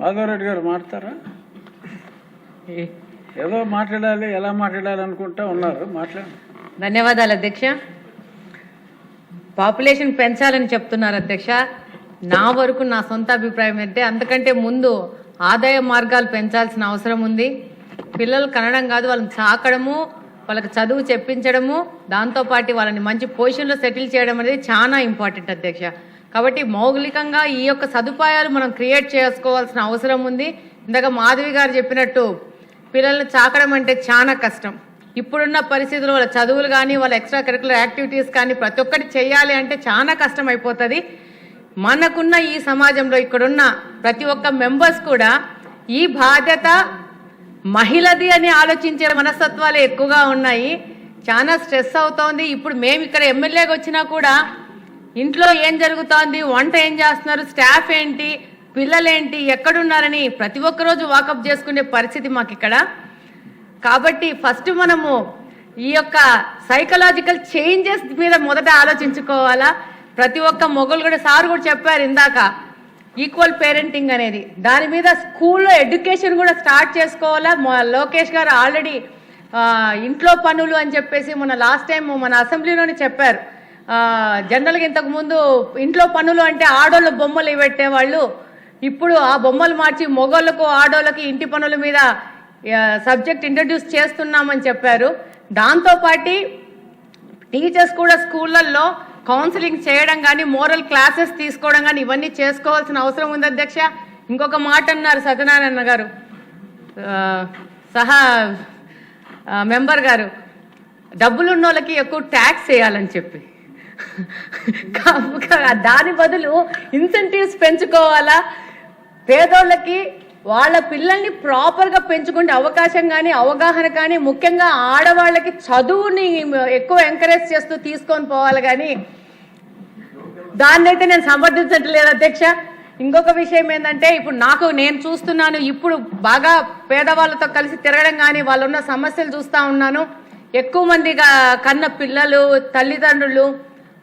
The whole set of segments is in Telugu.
మాధవరెడ్డి గారు మాట్లాడతారా? ఏదో మాట్లాడాలి, ఎలా మాట్లాడాలి అనుకుంటా ఉన్నారు, మాట్లాడండి. ధన్యవాదాలు అధ్యక్ష. పాపులేషన్ పెంచాలని చెప్తున్నారు అధ్యక్ష. నా వరకు నా సొంత అభిప్రాయం అయితే అంతకంటే ముందు ఆదాయ మార్గాలు పెంచాల్సిన అవసరం ఉంది. పిల్లలు కనడం కాదు, వాళ్ళని సాకడము, వాళ్ళకి చదువు చెప్పించడము, దాంతోపాటు వాళ్ళని మంచి పొజిషన్లో సెటిల్ చేయడం అనేది చాలా ఇంపార్టెంట్ అధ్యక్ష. కాబట్టి మౌలికంగా ఈ యొక్క సదుపాయాలు మనం క్రియేట్ చేసుకోవాల్సిన అవసరం ఉంది. ఇందాక మాధవి గారు చెప్పినట్టు పిల్లల్ని చాకడం అంటే చాలా కష్టం. ఇప్పుడున్న పరిస్థితుల్లో వాళ్ళ చదువులు కానీ వాళ్ళ ఎక్స్ట్రా కరికులర్ యాక్టివిటీస్ కానీ ప్రతి ఒక్కటి చేయాలి అంటే చాలా కష్టం అయిపోతుంది. మనకున్న ఈ సమాజంలో ఇక్కడున్న ప్రతి ఒక్క మెంబర్స్ కూడా ఈ బాధ్యత మహిళది అని ఆలోచించే మనస్తత్వాలు ఎక్కువగా ఉన్నాయి. చాలా స్ట్రెస్ అవుతోంది. ఇప్పుడు మేము ఇక్కడ ఎమ్మెల్యేగా వచ్చినా కూడా ఇంట్లో ఏం జరుగుతోంది, వంట ఏం చేస్తున్నారు, స్టాఫ్ ఏంటి, పిల్లలేంటి, ఎక్కడున్నారని ప్రతి ఒక్కరోజు వాకప్ చేసుకునే పరిస్థితి మాకు ఇక్కడ. కాబట్టి ఫస్ట్ మనము ఈ యొక్క సైకలాజికల్ చేంజెస్ మీద మొదట ఆలోచించుకోవాలా. ప్రతి ఒక్క మొగలు కూడా సార్ కూడా చెప్పారు ఇందాక, ఈక్వల్ పేరెంటింగ్ అనేది, దాని మీద స్కూల్లో ఎడ్యుకేషన్ కూడా స్టార్ట్ చేసుకోవాలా. లోకేష్ గారు ఆల్రెడీ ఇంట్లో పనులు అని చెప్పేసి మన లాస్ట్ టైం మన అసెంబ్లీలోనే చెప్పారు. జనరల్గా ఇంతకుముందు ఇంట్లో పనులు అంటే ఆడోళ్ళ బొమ్మలు పెట్టేవాళ్ళు, ఇప్పుడు ఆ బొమ్మలు మార్చి మొగోళ్ళకు ఆడోళ్ళకి ఇంటి పనుల మీద సబ్జెక్ట్ ఇంట్రడ్యూస్ చేస్తున్నామని చెప్పారు. దాంతోపాటు టీచర్స్ కూడా స్కూళ్ళల్లో కౌన్సిలింగ్ చేయడం కానీ, మోరల్ క్లాసెస్ తీసుకోవడం కానీ ఇవన్నీ చేసుకోవాల్సిన అవసరం ఉంది అధ్యక్ష. ఇంకొక మాట అన్నారు సత్యనారాయణ గారు, సహా మెంబర్ గారు, డబ్బులున్న వాళ్ళకి ఎక్కువ ట్యాక్స్ వేయాలని చెప్పి, దాని బదులు ఇన్సెంటివ్స్ పెంచుకోవాలా. పేదోళ్ళకి వాళ్ళ పిల్లల్ని ప్రాపర్గా పెంచుకునే అవకాశం కానీ, అవగాహన కానీ, ముఖ్యంగా ఆడవాళ్ళకి చదువుని ఎక్కువ ఎంకరేజ్ చేస్తూ తీసుకొని పోవాలి. కానీ దాన్ని అయితే నేను సమర్థించట్లేదు అధ్యక్ష. ఇంకొక విషయం ఏంటంటే, ఇప్పుడు నేను చూస్తున్నాను, ఇప్పుడు బాగా పేదవాళ్ళతో కలిసి తిరగడం కానీ వాళ్ళు ఉన్న సమస్యలు చూస్తూ ఉన్నాను. ఎక్కువ మందిగా కన్న పిల్లలు, తల్లిదండ్రులు,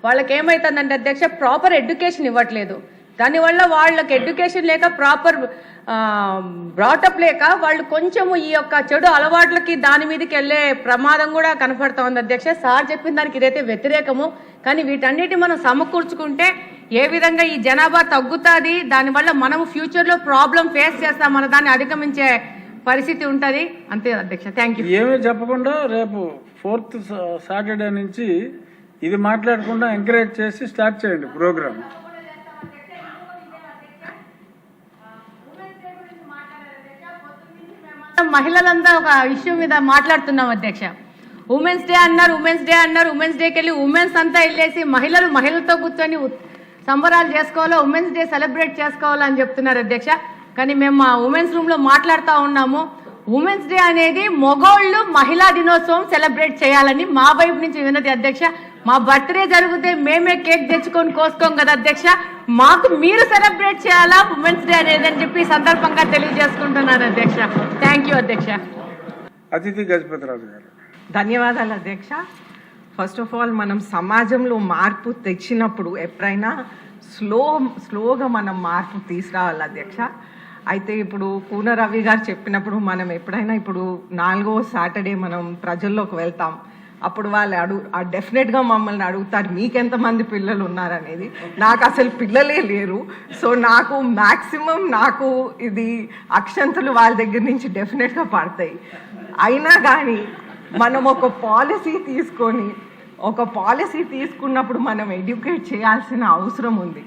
వాళ్ళకి ఏమవుతుందంటే అధ్యక్ష, ప్రాపర్ ఎడ్యుకేషన్ ఇవ్వట్లేదు. దానివల్ల వాళ్ళకి ఎడ్యుకేషన్ లేక, ప్రాపర్ బ్రాటప్ లేక వాళ్ళు కొంచెము ఈ యొక్క చెడు అలవాట్లకి దాని మీదకి వెళ్ళే ప్రమాదం కూడా కనపడుతూ ఉంది అధ్యక్ష. సార్ చెప్పిన దానికి ఇదైతే వ్యతిరేకము. కానీ వీటన్నిటి మనం సమకూర్చుకుంటే ఏ విధంగా ఈ జనాభా తగ్గుతుంది, దానివల్ల మనము ఫ్యూచర్లో ప్రాబ్లం ఫేస్ చేస్తాం, మన దాన్ని అధిగమించే పరిస్థితి ఉంటుంది. అంతే అధ్యక్ష. Thank you. ఏమీ చెప్పకుండా రేపు 4th సాటర్డే నుంచి ఇది మాట్లాడకుండా ఎంకరేజ్ చేసి స్టార్ట్ చేయండి ప్రోగ్రామ్. మహిళలంతా ఒక ఇష్యూ మీద మాట్లాడుతున్నాం అధ్యక్ష. ఉమెన్స్ డే అన్నారు, ఉమెన్స్ డేకి వెళ్ళి ఉమెన్స్ అంతా వెళ్ళేసి మహిళలతో కూర్చొని సంబరాలు చేసుకోవాలో, ఉమెన్స్ డే సెలబ్రేట్ చేసుకోవాలో అని చెప్తున్నారు అధ్యక్ష. కానీ మేము మా ఉమెన్స్ రూమ్లో మాట్లాడుతూ ఉన్నాము, ఉమెన్స్ డే అనేది మగోళ్ళు మహిళా దినోత్సవం సెలబ్రేట్ చేయాలని మా వైపు నుంచి విన్నది అధ్యక్ష. మా బర్త్డే జరిగితే మేమే కేక్ తెచ్చుకొని కోసుకోం కదా అధ్యక్ష, మాకు మీరు సెలబ్రేట్ చేయాలా ఉమెన్స్ డే అనేది అని చెప్పి సందర్భంగా తెలియజేసుకుంటున్నాను అధ్యక్ష. థ్యాంక్ యూ అధ్యక్ష. అతిథి గజపతిరాజు గారు. ధన్యవాదాలు అధ్యక్ష. ఫస్ట్ ఆఫ్ ఆల్, మనం సమాజంలో మార్పు తెచ్చినప్పుడు ఎప్పుడైనా స్లోగా మనం మార్పు తీసుకురావాలి అధ్యక్ష. అయితే ఇప్పుడు కూన రవి గారు చెప్పినప్పుడు మనం ఎప్పుడైనా ఇప్పుడు 4వ సాటర్డే మనం ప్రజల్లోకి వెళ్తాం, అప్పుడు వాళ్ళు డెఫినెట్గా మమ్మల్ని అడుగుతారు మీకెంతమంది పిల్లలు ఉన్నారనేది. నాకు అసలు పిల్లలే లేరు. సో నాకు ఇది అక్షంతలు వాళ్ళ దగ్గర నుంచి డెఫినెట్గా పడతాయి. అయినా కానీ మనం ఒక పాలసీ తీసుకున్నప్పుడు మనం ఎడ్యుకేట్ చేయాల్సిన అవసరం ఉంది.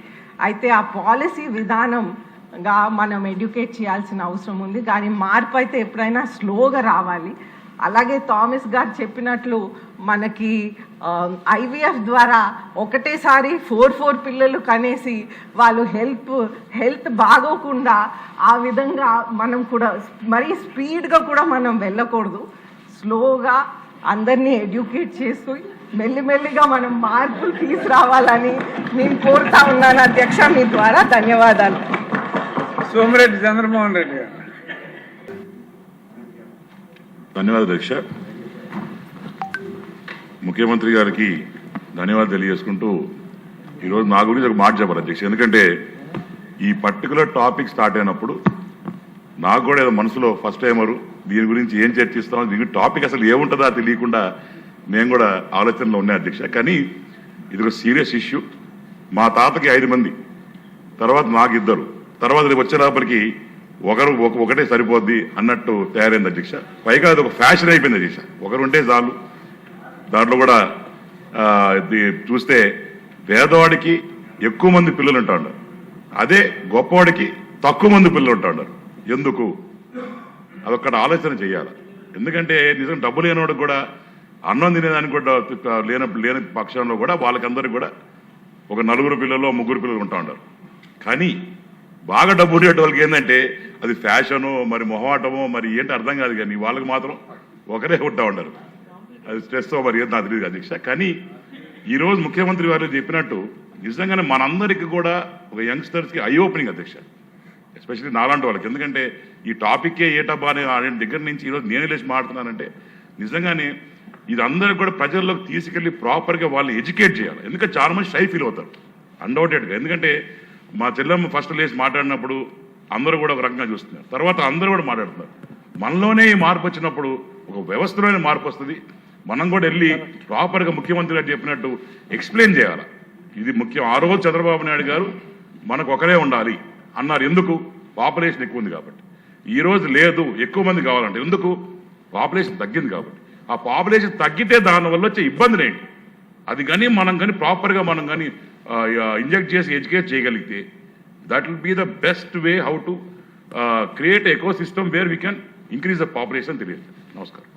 అయితే ఆ పాలసీ విధానంగా మనం ఎడ్యుకేట్ చేయాల్సిన అవసరం ఉంది. కానీ మార్పు అయితే ఎప్పుడైనా స్లోగా రావాలి. అలాగే థామస్ గారు చెప్పినట్లు మనకి IVF ద్వారా ఒకటేసారి 4 పిల్లలు కనేసి వాళ్ళు హెల్త్ బాగోకుండా ఆ విధంగా మనం కూడా మరీ స్పీడ్గా కూడా మనం వెళ్ళకూడదు. స్లోగా అందరినీ ఎడ్యుకేట్ చేస్తూ మెల్లిమెల్లిగా మనం మార్పులు తీసుకురావాలని నేను కోరుతా ఉన్నాను అధ్యక్ష. మీ ద్వారా ధన్యవాదాలు. సోమిరెడ్డి చంద్రమోహన్ రెడ్డి గారు. ధన్యవాదాలు అధ్యక్ష. ముఖ్యమంత్రి గారికి ధన్యవాదాలు తెలియజేసుకుంటూ ఈరోజు నా గురించి ఒక మాట చెప్పారు అధ్యక్ష. ఎందుకంటే ఈ పర్టికులర్ టాపిక్ స్టార్ట్ అయినప్పుడు నాకు కూడా ఏదో మనసులో ఫస్ట్ టైమరు దీని గురించి ఏం చర్చిస్తాం, దీని టాపిక్ అసలు ఏముంటుందా తెలియకుండా నేను కూడా ఆలోచనలో ఉన్నా అధ్యక్ష. కానీ ఇది ఒక సీరియస్ ఇష్యూ. మా తాతకి 5 మంది, తర్వాత నాకు 2, తర్వాత రేపు వచ్చేటప్పటికి ఒకటే సరిపోద్ది అన్నట్టు తయారైంది అధ్యక్ష. పైగా అది ఒక ఫ్యాషన్ అయిపోయింది అధ్యక్ష. ఒకరు ఉంటే చాలు. దాంట్లో కూడా చూస్తే పేదవాడికి ఎక్కువ మంది పిల్లలు ఉంటా ఉన్నారు, అదే గొప్పవాడికి తక్కువ మంది పిల్లలు ఉంటా ఉన్నారు. ఎందుకు? అదొక్కటి ఆలోచన చేయాలి. ఎందుకంటే నిజం డబ్బు లేనివాడికి కూడా అన్నం తినేదానికి కూడా లేని పక్షంలో కూడా వాళ్ళకందరికి కూడా ఒక 4 పిల్లలు 3 పిల్లలు ఉంటా ఉంటారు. కానీ బాగా డబ్బు ఉండేట వాళ్ళకి ఏంటంటే అది ఫ్యాషను, మరి మొహమాటమో, మరి ఏంటి అర్థం కాదు. కానీ వాళ్ళకి మాత్రం ఒకరే ఉంటా ఉంటారు. అది స్ట్రెస్ మరి ఏది నాకు తెలియదు అధ్యక్ష. కానీ ఈరోజు ముఖ్యమంత్రి వారు చెప్పినట్టు నిజంగానే మనందరికీ కూడా ఒక యంగ్స్టర్స్కి ఐ ఓపెనింగ్ అధ్యక్ష, ఎస్పెషల్లీ నాలాంటి వాళ్ళకి. ఎందుకంటే ఈ టాపిక్కే ఏటబ్బా అని ఆయన దగ్గర నుంచి ఈరోజు నేను లేచి మాట్లాడుతున్నానంటే నిజంగానే ఇది అందరికి కూడా ప్రజల్లోకి తీసుకెళ్లి ప్రాపర్గా వాళ్ళు ఎడ్యుకేట్ చేయాలి. ఎందుకంటే చాలా మంది షై ఫీల్ అవుతారు అన్డౌటెడ్గా. ఎందుకంటే మా చెల్లెమ్మ ఫస్ట్ లేచి మాట్లాడినప్పుడు అందరూ కూడా ఒక రకంగా చూస్తున్నారు, తర్వాత అందరూ కూడా మాట్లాడుతున్నారు. మనలోనే ఈ మార్పు వచ్చినప్పుడు ఒక వ్యవస్థలోనే మార్పు వస్తుంది. మనం కూడా వెళ్ళి ప్రాపర్గా ముఖ్యమంత్రి గారు చెప్పినట్టు ఎక్స్ప్లెయిన్ చేయాలి. ఇది ముఖ్యం. ఆ రోజు చంద్రబాబు నాయుడు గారు మనకు ఒకరే ఉండాలి అన్నారు. ఎందుకు? పాపులేషన్ ఎక్కువ ఉంది కాబట్టి. ఈ రోజు లేదు, ఎక్కువ మంది కావాలంటే ఎందుకు? పాపులేషన్ తగ్గింది కాబట్టి. ఆ పాపులేషన్ తగ్గితే దానివల్ల వచ్చే ఇబ్బందులు ఏంటి అది కానీ మనం కానీ ప్రాపర్గా మనం కానీ ఇంజెక్ట్ చేసి ఎడ్యుకేట్ చేయగలిగితే that will be the best way how to create ecosystem where we can increase the population. తెలియదు. నమస్కారం.